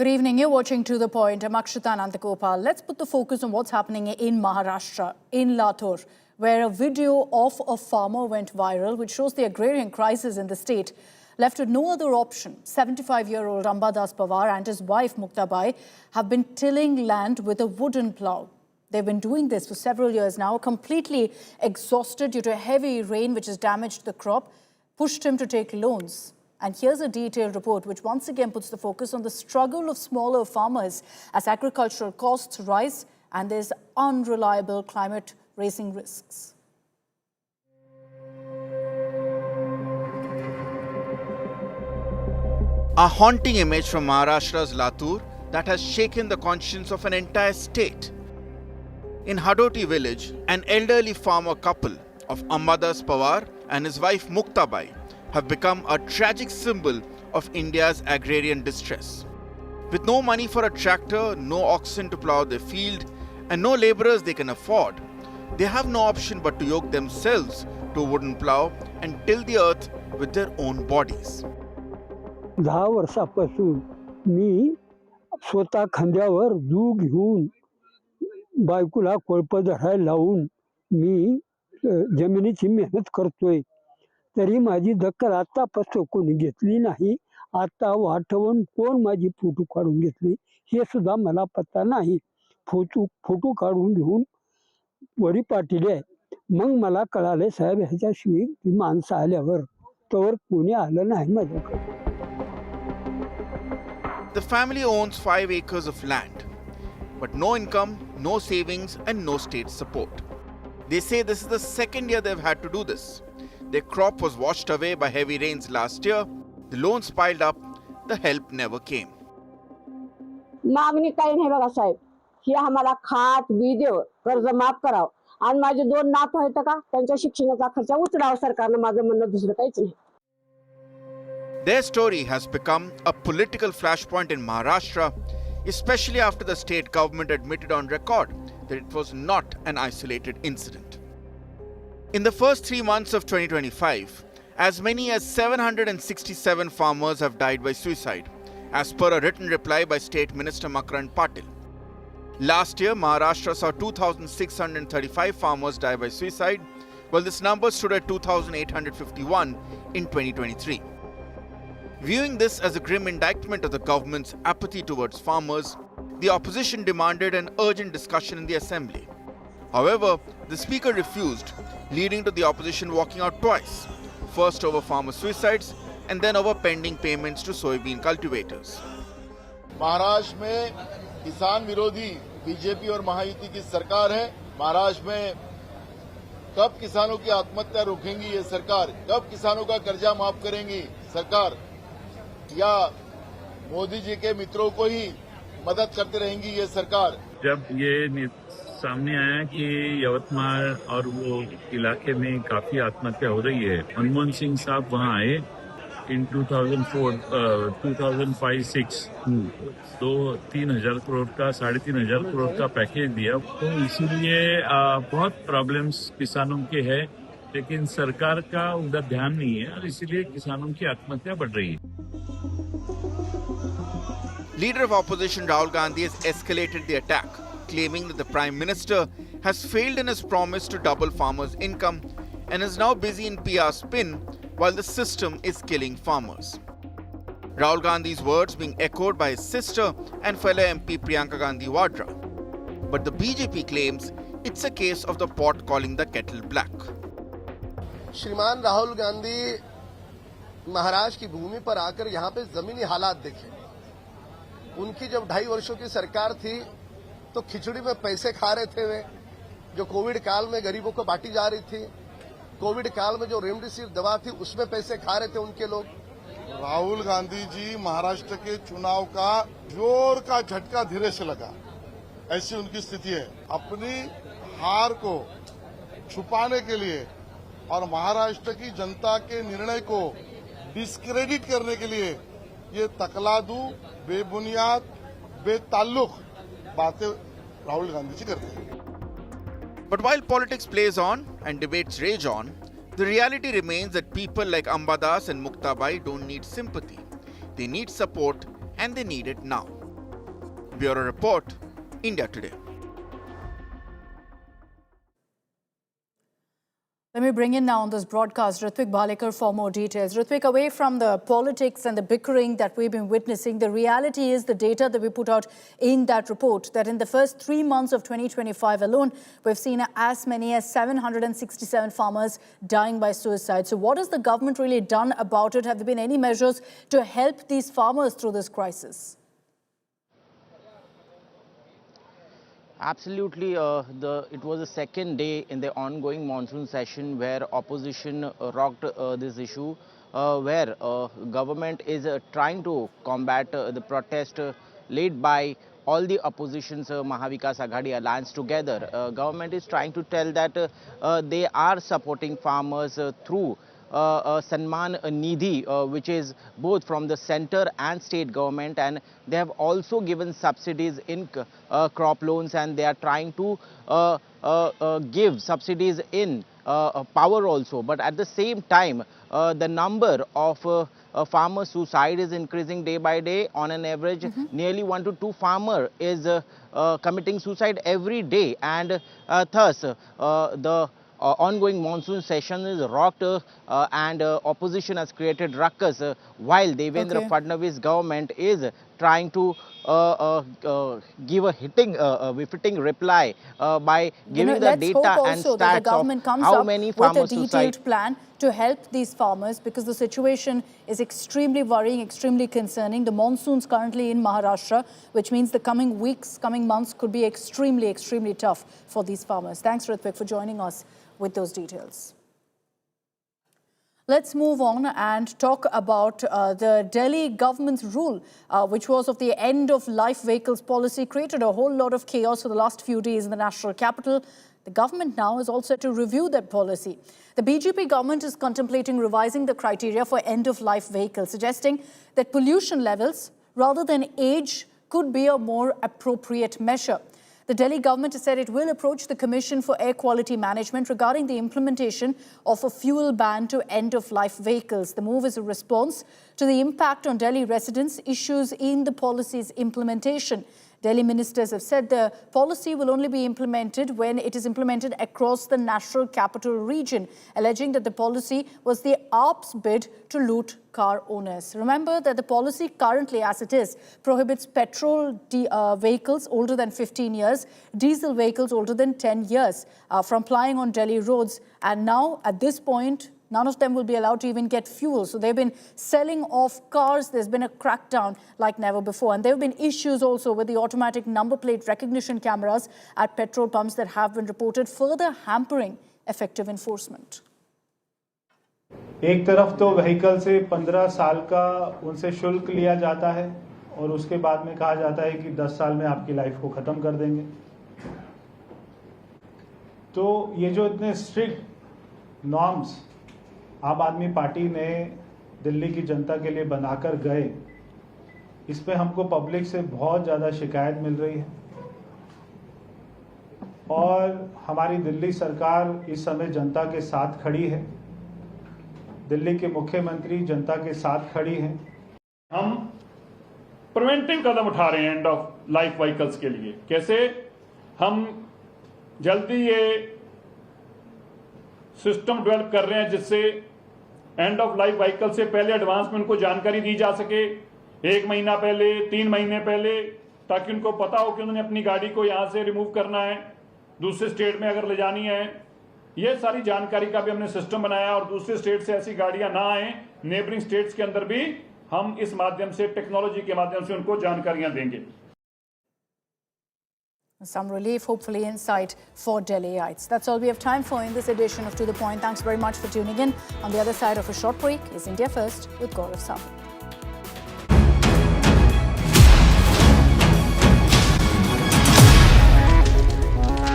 Good evening. You're watching To The Point. I'm Akshita Nandagopal. Let's put the focus on what's happening in Maharashtra, in Lathur, where a video of a farmer went viral, which shows the agrarian crisis in the state. Left with no other option, 75-year-old Rambadas Pawar and his wife Mukta Bai have been tilling land with a wooden plough. They've been doing this for several years now, completely exhausted due to heavy rain which has damaged the crop, pushed him to take loans. And here's a detailed report which once again puts the focus on the struggle of smaller farmers as agricultural costs rise and there's unreliable climate raising risks. A haunting image from Maharashtra's Lathur that has shaken the conscience of an entire state. In Hadoti village, an elderly farmer couple of Rambadas Pawar and his wife Mukta Bai have become a tragic symbol of India's agrarian distress. With no money for a tractor, no oxen to plough their field, and no labourers they can afford, they have no option but to yoke themselves to a wooden plough and till the earth with their own bodies. 10 वर्षापासून मी स्वतः खांद्यावर दूध घेऊन बायकोला कोळप धरायला लावून मी जमिनीची मेहनत करतोय तरी माझी दखल आतापासून कोणी घेतली नाही. आता वाटवून कोण माझी फोटो काढून घेतली हे सुद्धा मला पत्ता नाही. फोटो काढून घेऊन वरी पाठवले. मग मला कळाले साहेब ह्याच्याशिवाय माणसं आल्यावर तोवर कोणी आलं नाही माझ्याकडे. The family owns 5 acres of land, but no income, no savings and no state support. They say this is the second year they've had to do this. Their crop was washed away by heavy rains last year. The loans piled up. The help never came. मागणी काही नाही बघा साहेब. ही आम्हाला खात B देव कर्ज माफ करावं आणि माझे 2 नातू आहेत का त्यांच्या शिक्षणाचा खर्च उचलावा सरकारने. माझं म्हणणं दुसरं काहीच नाही. Their story has become a political flashpoint in Maharashtra, especially after the state government admitted on record that it was not an isolated incident. In the first 3 months of 2025, as many as 767 farmers have died by suicide, as per a written reply by State Minister Makarand Patil. Last year, Maharashtra saw 2,635 farmers die by suicide, while this number stood at 2,851 in 2023. Viewing this as a grim indictment of the government's apathy towards farmers, the opposition demanded an urgent discussion in the assembly. However, the speaker refused, leading to the opposition walking out twice, first over farmer suicides and then over pending payments to soybean cultivators. Maharashtra में किसान विरोधी BJP और महायुति की सरकार है. महाराष्ट्र में कब किसानों की आत्महत्या रोकेंगी ये सरकार, कब किसानों का कर्जा माफ करेंगी सरकार, या मोदी जी के मित्रों को ही मदद करते रहेंगी ये सरकार. जब ये सामने आया कि यवतमाल और वो इलाके में काफी आत्महत्या हो रही है, मनमोहन सिंह साहब वहां आए इन 2005-06 तो 3,000 करोड़ का 3,500 करोड़ का पैकेज दिया. तो इसीलिए बहुत प्रॉब्लम्स किसानों के है, लेकिन सरकार का उधर ध्यान नहीं है और इसीलिए किसानों की आत्महत्या बढ़ रही है. Leader of opposition Rahul Gandhi has escalated the attack, claiming that the Prime Minister has failed in his promise to double farmers' income and is now busy in PR spin while the system is killing farmers. Rahul Gandhi's words being echoed by his sister and fellow MP Priyanka Gandhi Vadra. But the BJP claims it's a case of the pot calling the kettle black. श्रीमान राहुल गांधी महाराष्ट्र की भूमि पर आकर यहाँ पे जमीनी हालात देखे. उनकी जब 2.5 वर्षों की सरकार थी तो खिचड़ी में पैसे खा रहे थे वे, जो कोविड काल में गरीबों को बांटी जा रही थी. कोविड काल में जो रेमडेसिविर दवा थी उसमें पैसे खा रहे थे उनके लोग. राहुल गांधी जी महाराष्ट्र के चुनाव का जोर का झटका धीरे से लगा, ऐसी उनकी स्थिति है. अपनी हार को छुपाने के लिए और महाराष्ट्र की जनता के निर्णय को डिस्क्रेडिट करने के लिए ये तकलादू, बेबुनियाद, बेताल्लुक बातें राहुल गांधी जी करते हैं. But while politics plays on and debates rage on, the reality remains that people like Rambadas and Mukta Bai don't need sympathy. They need support and they need it now. Bureau Report, India Today. Let me bring in now on this broadcast Ritwik Bhalekar for more details. Ritwik, away from the politics and the bickering that we've been witnessing, the reality is the data that we put out in that report, that in the first 3 months of 2025 alone, we've seen as many as 767 farmers dying by suicide. So what has the government really done about it? Have there been any measures to help these farmers through this crisis? Absolutely. It was the second day in the ongoing monsoon session where opposition rocked this issue, where government is trying to combat the protest led by all the opposition's Mahavikas Aghadi alliance together. Government is trying to tell that they are supporting farmers through Sanman Nidhi, which is both from the center and state government, and they have also given subsidies in crop loans, and they are trying to give subsidies in power also. But at the same time, the number of farmer suicide is increasing day by day. On an average, nearly 1 to 2 farmer is committing suicide every day, and thus the ongoing monsoon session is rocked and opposition has created ruckus while Devendra Fadnavis government is trying to give a befitting reply by giving the data and stats of how many farmers with a detailed plan to help these farmers, because the situation is extremely worrying, extremely concerning. The monsoons currently in Maharashtra, which means the coming weeks, coming months could be extremely, extremely tough for these farmers. Thanks, Ritwik, for joining us with those details. Let's move on and talk about the Delhi government's rule, which was of the end-of-life vehicles policy, created a whole lot of chaos for the last few days in the national capital. The government now is also to review that policy. The BJP government is contemplating revising the criteria for end-of-life vehicles, suggesting that pollution levels rather than age could be a more appropriate measure. The Delhi government has said it will approach the Commission for Air Quality Management regarding the implementation of a fuel ban to end-of-life vehicles. The move is a response to the impact on Delhi residents, issues in the policy's implementation. Delhi ministers have said the policy will only be implemented when it is implemented across the national capital region, alleging that the policy was the AAP's bid to loot car owners. Remember that the policy currently, as it is, prohibits petrol vehicles older than 15 years, diesel vehicles older than 10 years from plying on Delhi roads. And now, at this point, none of them will be allowed to even get fuel. So they've been selling off cars. There's been a crackdown like never before. And there have been issues also with the automatic number plate recognition cameras at petrol pumps that have been reported, further hampering effective enforcement. एक तरफ तो vehicle से 15 साल का उनसे शुल्क लिया जाता है और उसके बाद में कहा जाता है कि 10 साल में आपकी लाइफ को खत्म कर देंगे। तो ये जो इतने स्ट्रिक्ट नॉर्म्स आम आदमी पार्टी ने दिल्ली की जनता के लिए बनाकर गए, इस पे हमको पब्लिक से बहुत ज़्यादा शिकायत मिल रही है और हमारी दिल्ली सरकार इस समय जनता के साथ खड़ी है। दिल्ली के मुख्यमंत्री जनता के साथ खड़ी हैं। हम प्रिवेंटिव कदम उठा रहे हैं एंड ऑफ लाइफ व्हीकल्स के लिए। कैसे? हम जल्दी ये सिस्टम डेवलप कर रहे हैं जिससे एंड ऑफ लाइफ व्हीकल से पहले एडवांस में उनको जानकारी दी जा सके, 1 महीना पहले, 3 महीने पहले, ताकि उनको पता हो कि उन्होंने अपनी गाड़ी को यहां से रिमूव करना है, दूसरे स्टेट में अगर ले जानी है। ये सारी जानकारी का भी हमने सिस्टम बनाया और दूसरे स्टेट से ऐसी गाड़ियां ना आए, नेबरिंग स्टेट्स के अंदर भी हम इस माध्यम से, टेक्नोलॉजी के माध्यम से उनको जानकारियां देंगे। Some relief, hopefully, in sight for Delhiites. That's all we have time for in this edition of To The Point. Thanks very much for tuning in. On the other side of a short break is India First with Gaurav Sawant.